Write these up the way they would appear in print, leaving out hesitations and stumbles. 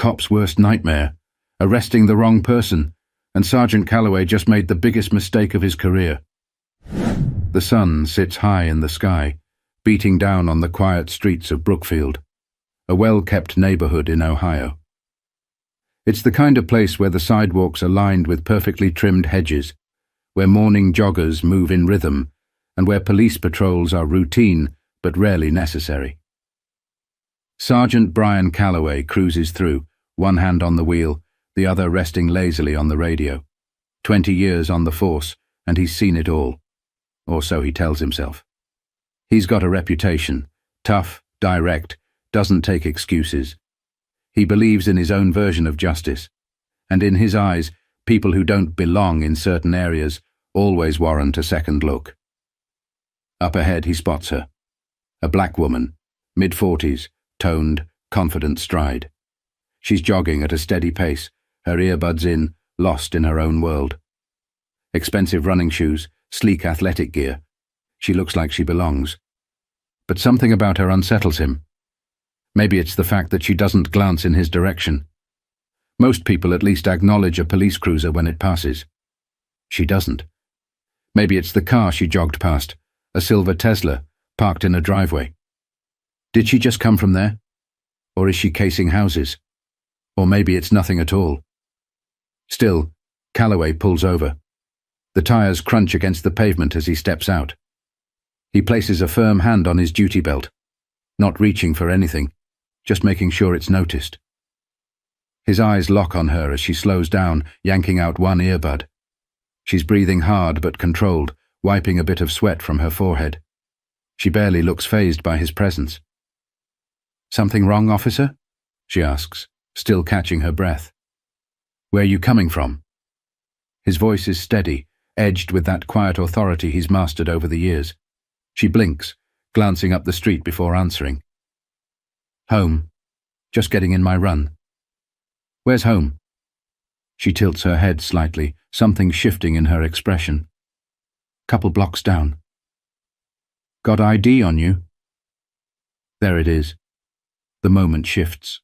cop's worst nightmare, arresting the wrong person, and Sergeant Calloway just made the biggest mistake of his career. The sun sits high in the sky, beating down on the quiet streets of Brookfield, a well-kept neighborhood in Ohio. It's the kind of place where the sidewalks are lined with perfectly trimmed hedges, where morning joggers move in rhythm, and where police patrols are routine but rarely necessary. Sergeant Brian Calloway cruises through, one hand on the wheel, the other resting lazily on the radio. 20 years on the force, and he's seen it all. Or so he tells himself. He's got a reputation, tough, direct, doesn't take excuses. He believes in his own version of justice, and in his eyes, people who don't belong in certain areas always warrant a second look. Up ahead he spots her. A black woman, mid-40s, toned, confident stride. She's jogging at a steady pace, her earbuds in, lost in her own world. Expensive running shoes, sleek athletic gear. She looks like she belongs. But something about her unsettles him. Maybe it's the fact that she doesn't glance in his direction. Most people at least acknowledge a police cruiser when it passes. She doesn't. Maybe it's the car she jogged past, a silver Tesla, parked in a driveway. Did she just come from there? Or is she casing houses? Or maybe it's nothing at all. Still, Calloway pulls over. The tires crunch against the pavement as he steps out. He places a firm hand on his duty belt, not reaching for anything, just making sure it's noticed. His eyes lock on her as she slows down, yanking out one earbud. She's breathing hard but controlled, wiping a bit of sweat from her forehead. She barely looks fazed by his presence. "Something wrong, officer?" she asks, still catching her breath. "Where are you coming from?" His voice is steady, edged with that quiet authority he's mastered over the years. She blinks, glancing up the street before answering. "Home. Just getting in my run." "Where's home?" She tilts her head slightly, something shifting in her expression. "Couple blocks down." "Got ID on you?" There it is. The moment shifts.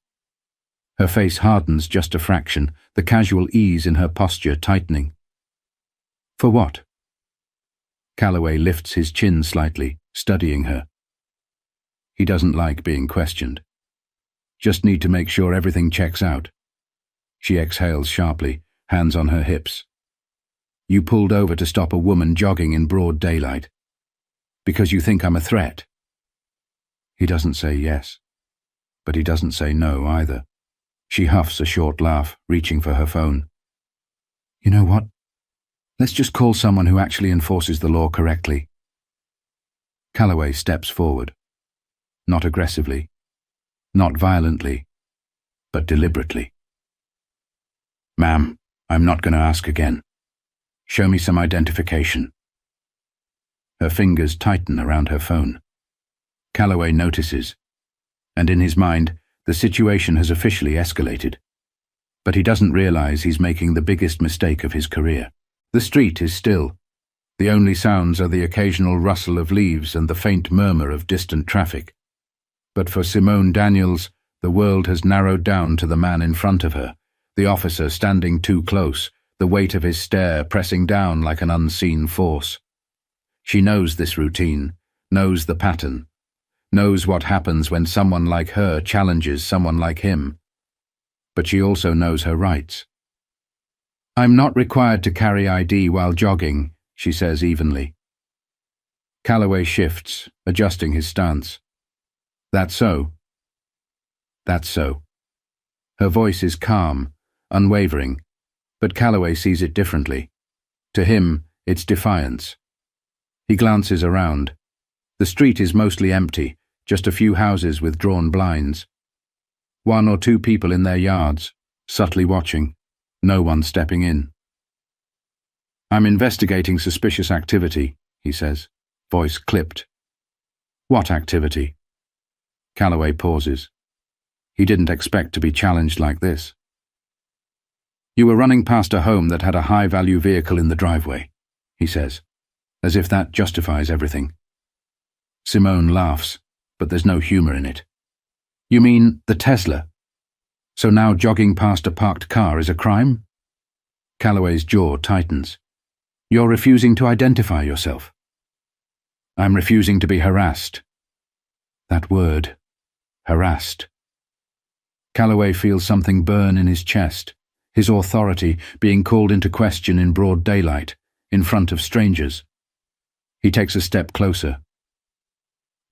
Her face hardens just a fraction, the casual ease in her posture tightening. "For what?" Calloway lifts his chin slightly, studying her. He doesn't like being questioned. Just need to make sure everything checks out. She exhales sharply, hands on her hips. "You pulled over to stop a woman jogging in broad daylight. Because you think I'm a threat?" He doesn't say yes, but he doesn't say no either. She huffs a short laugh, reaching for her phone. "You know what? Let's just call someone who actually enforces the law correctly." Calloway steps forward. Not aggressively, not violently, but deliberately. "Ma'am, I'm not going to ask again. Show me some identification." Her fingers tighten around her phone. Calloway notices, and in his mind, the situation has officially escalated. But he doesn't realize he's making the biggest mistake of his career. The street is still. The only sounds are the occasional rustle of leaves and the faint murmur of distant traffic. But for Simone Daniels, the world has narrowed down to the man in front of her, the officer standing too close, the weight of his stare pressing down like an unseen force. She knows this routine, knows the pattern, knows what happens when someone like her challenges someone like him. But she also knows her rights. "I'm not required to carry ID while jogging," she says evenly. Calloway shifts, adjusting his stance. "That so?" "That's so." Her voice is calm, unwavering, but Calloway sees it differently. To him, it's defiance. He glances around. The street is mostly empty, just a few houses with drawn blinds. One or two people in their yards, subtly watching, no one stepping in. "I'm investigating suspicious activity," he says, voice clipped. "What activity?" Calloway pauses. He didn't expect to be challenged like this. "You were running past a home that had a high-value vehicle in the driveway," he says, as if that justifies everything. Simone laughs, but there's no humor in it. "You mean the Tesla?" So now jogging past a parked car is a crime? Calloway's jaw tightens. You're refusing to identify yourself. I'm refusing to be harassed. That word, harassed. Calloway feels something burn in his chest, his authority being called into question in broad daylight, in front of strangers. He takes a step closer.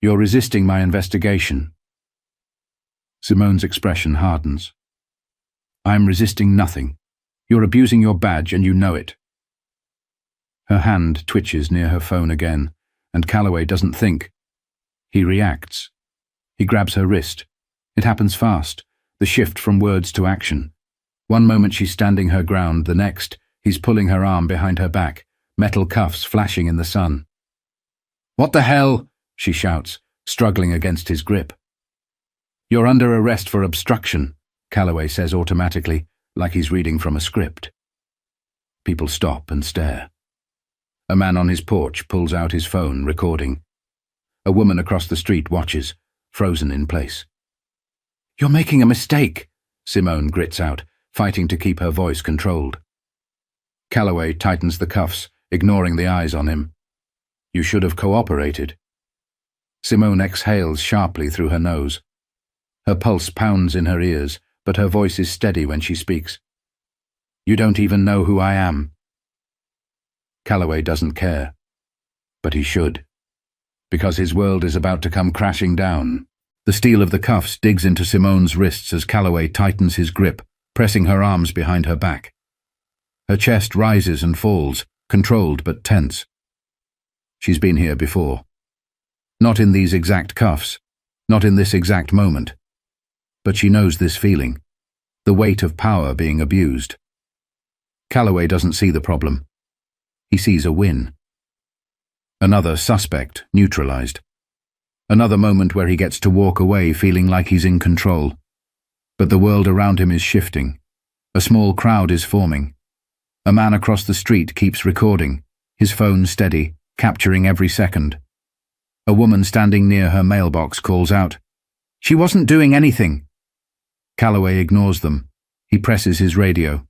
You're resisting my investigation. Simone's expression hardens. I'm resisting nothing. You're abusing your badge and you know it. Her hand twitches near her phone again, and Calloway doesn't think. He reacts. He grabs her wrist. It happens fast, the shift from words to action. One moment she's standing her ground, the next, he's pulling her arm behind her back, metal cuffs flashing in the sun. What the hell? She shouts, struggling against his grip. You're under arrest for obstruction, Calloway says automatically, like he's reading from a script. People stop and stare. A man on his porch pulls out his phone, recording. A woman across the street watches, frozen in place. You're making a mistake, Simone grits out, fighting to keep her voice controlled. Calloway tightens the cuffs, ignoring the eyes on him. You should have cooperated. Simone exhales sharply through her nose. Her pulse pounds in her ears, but her voice is steady when she speaks. You don't even know who I am. Calloway doesn't care. But he should. Because his world is about to come crashing down. The steel of the cuffs digs into Simone's wrists as Calloway tightens his grip, pressing her arms behind her back. Her chest rises and falls, controlled but tense. She's been here before. Not in these exact cuffs, not in this exact moment. But she knows this feeling, the weight of power being abused. Calloway doesn't see the problem. He sees a win. Another suspect neutralized. Another moment where he gets to walk away feeling like he's in control. But the world around him is shifting. A small crowd is forming. A man across the street keeps recording, his phone steady, capturing every second. A woman standing near her mailbox calls out, "She wasn't doing anything." Calloway ignores them. He presses his radio.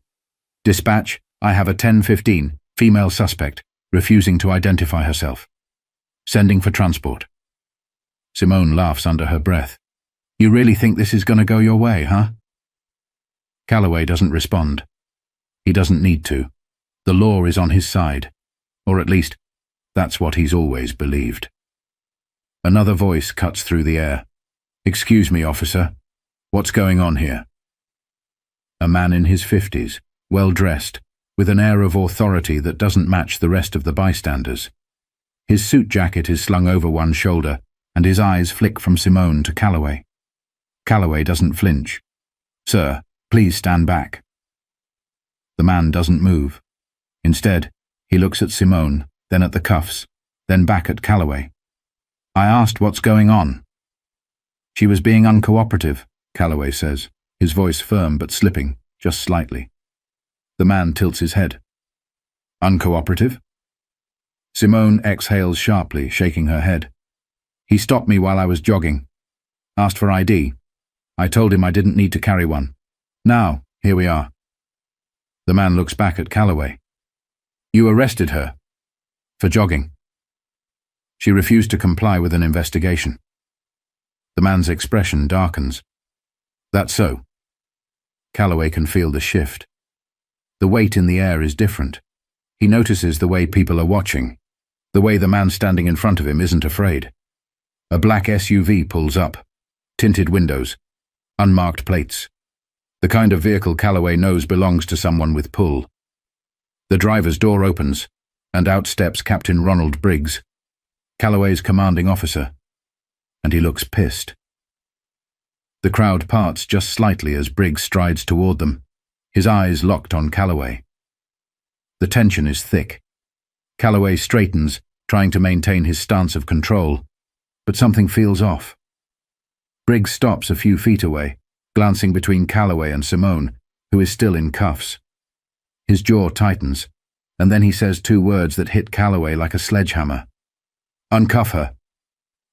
"Dispatch, I have a 10:15, female suspect, refusing to identify herself. Sending for transport." Simone laughs under her breath. "You really think this is going to go your way, huh?" Calloway doesn't respond. He doesn't need to. The law is on his side. Or at least, that's what he's always believed. Another voice cuts through the air. "Excuse me, officer. What's going on here?" A man in his 50s, well-dressed, with an air of authority that doesn't match the rest of the bystanders. His suit jacket is slung over one shoulder, and his eyes flick from Simone to Calloway. Calloway doesn't flinch. "Sir, please stand back." The man doesn't move. Instead, he looks at Simone, then at the cuffs, then back at Calloway. "I asked what's going on." "She was being uncooperative," Calloway says, his voice firm but slipping, just slightly. The man tilts his head. "Uncooperative?" Simone exhales sharply, shaking her head. "He stopped me while I was jogging. Asked for ID. I told him I didn't need to carry one. Now, here we are." The man looks back at Calloway. "You arrested her. For jogging." She refused to comply with an investigation. The man's expression darkens. "That's so." Calloway can feel the shift. The weight in the air is different. He notices the way people are watching, the way the man standing in front of him isn't afraid. A black SUV pulls up, tinted windows, unmarked plates. The kind of vehicle Calloway knows belongs to someone with pull. The driver's door opens, and out steps Captain Ronald Briggs, Calloway's commanding officer, and he looks pissed. The crowd parts just slightly as Briggs strides toward them, his eyes locked on Calloway. The tension is thick. Calloway straightens, trying to maintain his stance of control, but something feels off. Briggs stops a few feet away, glancing between Calloway and Simone, who is still in cuffs. His jaw tightens, and then he says two words that hit Calloway like a sledgehammer. "Uncuff her."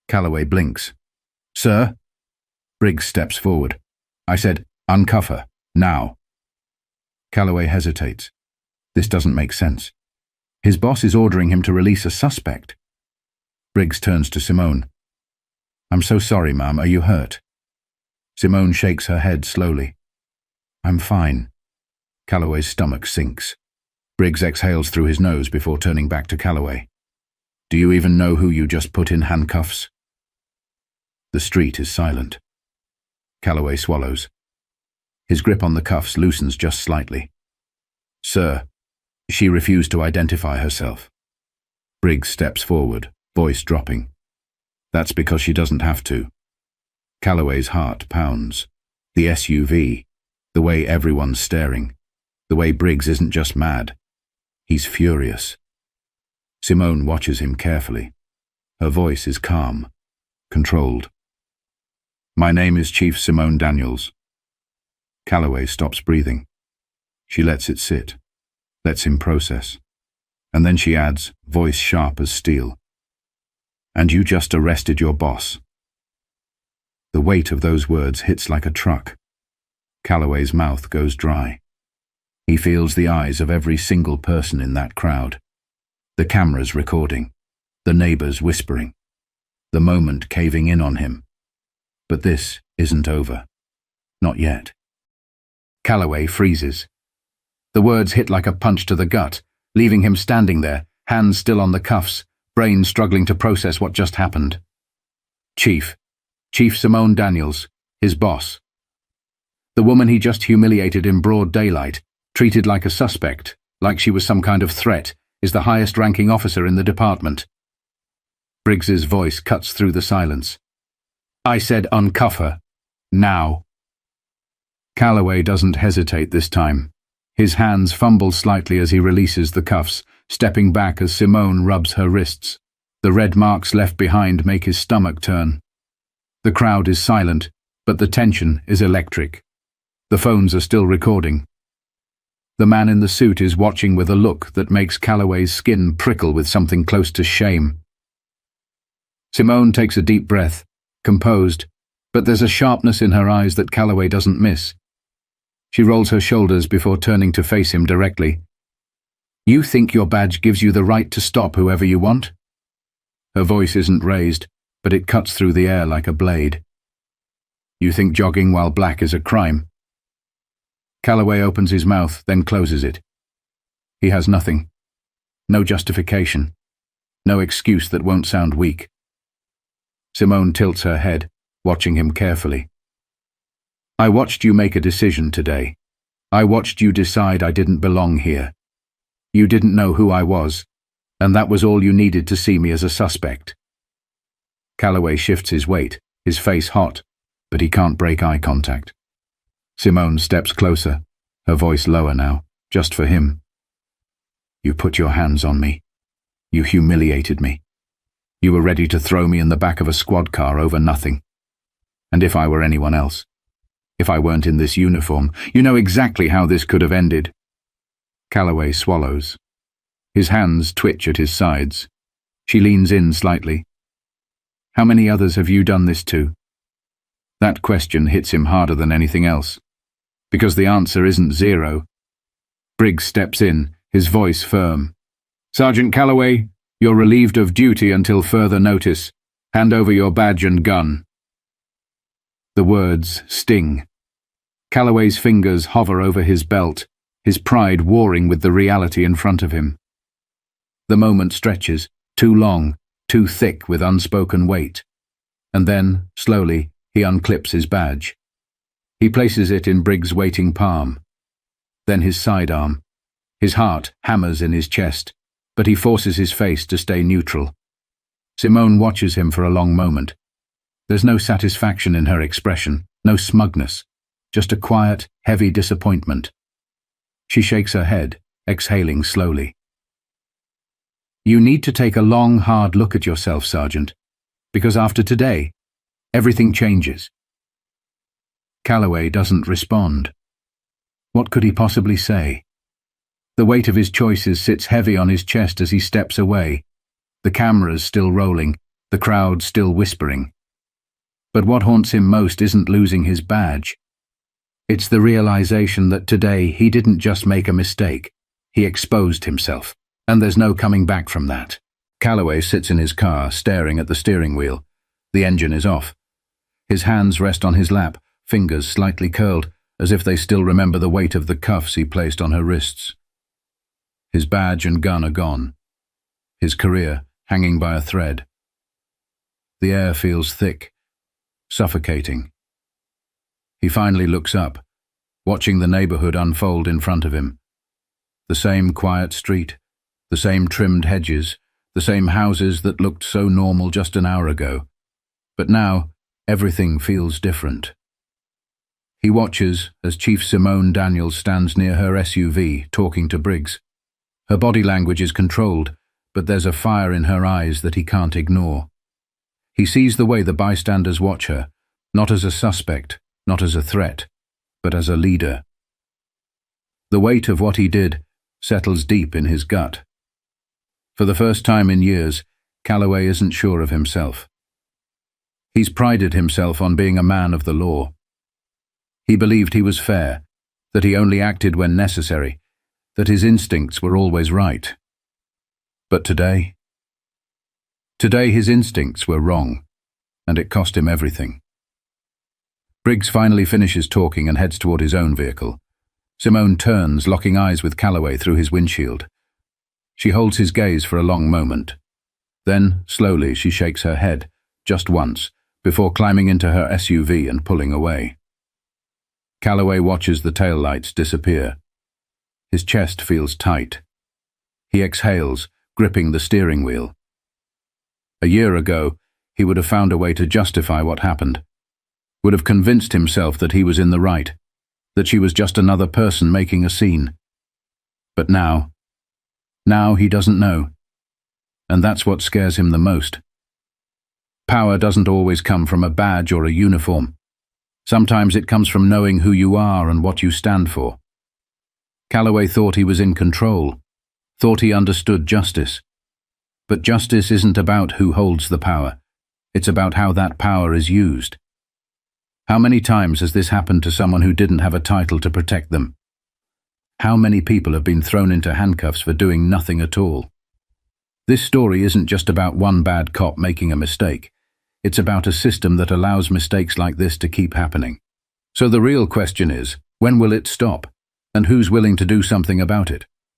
Calloway blinks. "Sir?" Briggs steps forward. "I said, Uncuff her, now. Calloway hesitates. This doesn't make sense. His boss is ordering him to release a suspect. Briggs turns to Simone. I'm so sorry, ma'am. Are you hurt? Simone shakes her head slowly. I'm fine. Calloway's stomach sinks. Briggs exhales through his nose before turning back to Calloway. Do you even know who you just put in handcuffs? The street is silent. Calloway swallows. His grip on the cuffs loosens just slightly. Sir, she refused to identify herself. Briggs steps forward, voice dropping. That's because she doesn't have to. Calloway's heart pounds. The SUV, the way everyone's staring, the way Briggs isn't just mad. He's furious. Simone watches him carefully. Her voice is calm, controlled. My name is Chief Simone Daniels. Calloway stops breathing. She lets it sit, lets him process. And then she adds, voice sharp as steel. And you just arrested your boss. The weight of those words hits like a truck. Calloway's mouth goes dry. He feels the eyes of every single person in that crowd. The cameras recording, the neighbors whispering, the moment caving in on him. But this isn't over. Not yet. Calloway freezes. The words hit like a punch to the gut, leaving him standing there, hands still on the cuffs, brain struggling to process what just happened. Chief Simone Daniels, his boss. The woman he just humiliated in broad daylight, treated like a suspect, like she was some kind of threat, is the highest-ranking officer in the department. Briggs's voice cuts through the silence. I said uncuff her. Now. Calloway doesn't hesitate this time. His hands fumble slightly as he releases the cuffs, stepping back as Simone rubs her wrists. The red marks left behind make his stomach turn. The crowd is silent, but the tension is electric. The phones are still recording. The man in the suit is watching with a look that makes Calloway's skin prickle with something close to shame. Simone takes a deep breath, composed, but there's a sharpness in her eyes that Calloway doesn't miss. She rolls her shoulders before turning to face him directly. You think your badge gives you the right to stop whoever you want? Her voice isn't raised, but it cuts through the air like a blade. You think jogging while black is a crime? Calloway opens his mouth, then closes it. He has nothing. No justification. No excuse that won't sound weak. Simone tilts her head, watching him carefully. I watched you make a decision today. I watched you decide I didn't belong here. You didn't know who I was, and that was all you needed to see me as a suspect. Calloway shifts his weight, his face hot, but he can't break eye contact. Simone steps closer, her voice lower now, just for him. You put your hands on me. You humiliated me. You were ready to throw me in the back of a squad car over nothing. And if I were anyone else, if I weren't in this uniform, you know exactly how this could have ended. Calloway swallows. His hands twitch at his sides. She leans in slightly. How many others have you done this to? That question hits him harder than anything else, because the answer isn't zero. Briggs steps in, his voice firm. Sergeant Calloway, you're relieved of duty until further notice. Hand over your badge and gun. The words sting. Calloway's fingers hover over his belt, his pride warring with the reality in front of him. The moment stretches, too long, too thick with unspoken weight. And then, slowly, he unclips his badge. He places it in Briggs' waiting palm. Then his sidearm. His heart hammers in his chest, but he forces his face to stay neutral. Simone watches him for a long moment. There's no satisfaction in her expression, no smugness, just a quiet, heavy disappointment. She shakes her head, exhaling slowly. You need to take a long, hard look at yourself, Sergeant, because after today, everything changes. Calloway doesn't respond. What could he possibly say? The weight of his choices sits heavy on his chest as he steps away, the cameras still rolling, the crowd still whispering. But what haunts him most isn't losing his badge. It's the realization that today he didn't just make a mistake, he exposed himself, and there's no coming back from that. Calloway sits in his car, staring at the steering wheel. The engine is off. His hands rest on his lap, fingers slightly curled, as if they still remember the weight of the cuffs he placed on her wrists. His badge and gun are gone. His career hanging by a thread. The air feels thick, suffocating. He finally looks up, watching the neighborhood unfold in front of him. The same quiet street, the same trimmed hedges, the same houses that looked so normal just an hour ago. But now, everything feels different. He watches as Chief Simone Daniels stands near her SUV, talking to Briggs. Her body language is controlled, but there's a fire in her eyes that he can't ignore. He sees the way the bystanders watch her, not as a suspect, not as a threat, but as a leader. The weight of what he did settles deep in his gut. For the first time in years, Calloway isn't sure of himself. He's prided himself on being a man of the law. He believed he was fair, that he only acted when necessary, that his instincts were always right. But today his instincts were wrong, and it cost him everything. Briggs finally finishes talking and heads toward his own vehicle. Simone turns, locking eyes with Calloway through his windshield. She holds his gaze for a long moment. Then, slowly, she shakes her head, just once, before climbing into her SUV and pulling away. Calloway watches the taillights disappear. His chest feels tight. He exhales, gripping the steering wheel. A year ago, he would have found a way to justify what happened, would have convinced himself that he was in the right, that she was just another person making a scene. But now he doesn't know. And that's what scares him the most. Power doesn't always come from a badge or a uniform. Sometimes it comes from knowing who you are and what you stand for. Calloway thought he was in control, thought he understood justice. But justice isn't about who holds the power. It's about how that power is used. How many times has this happened to someone who didn't have a title to protect them? How many people have been thrown into handcuffs for doing nothing at all? This story isn't just about one bad cop making a mistake. It's about a system that allows mistakes like this to keep happening. So the real question is, when will it stop? And who's willing to do something about it?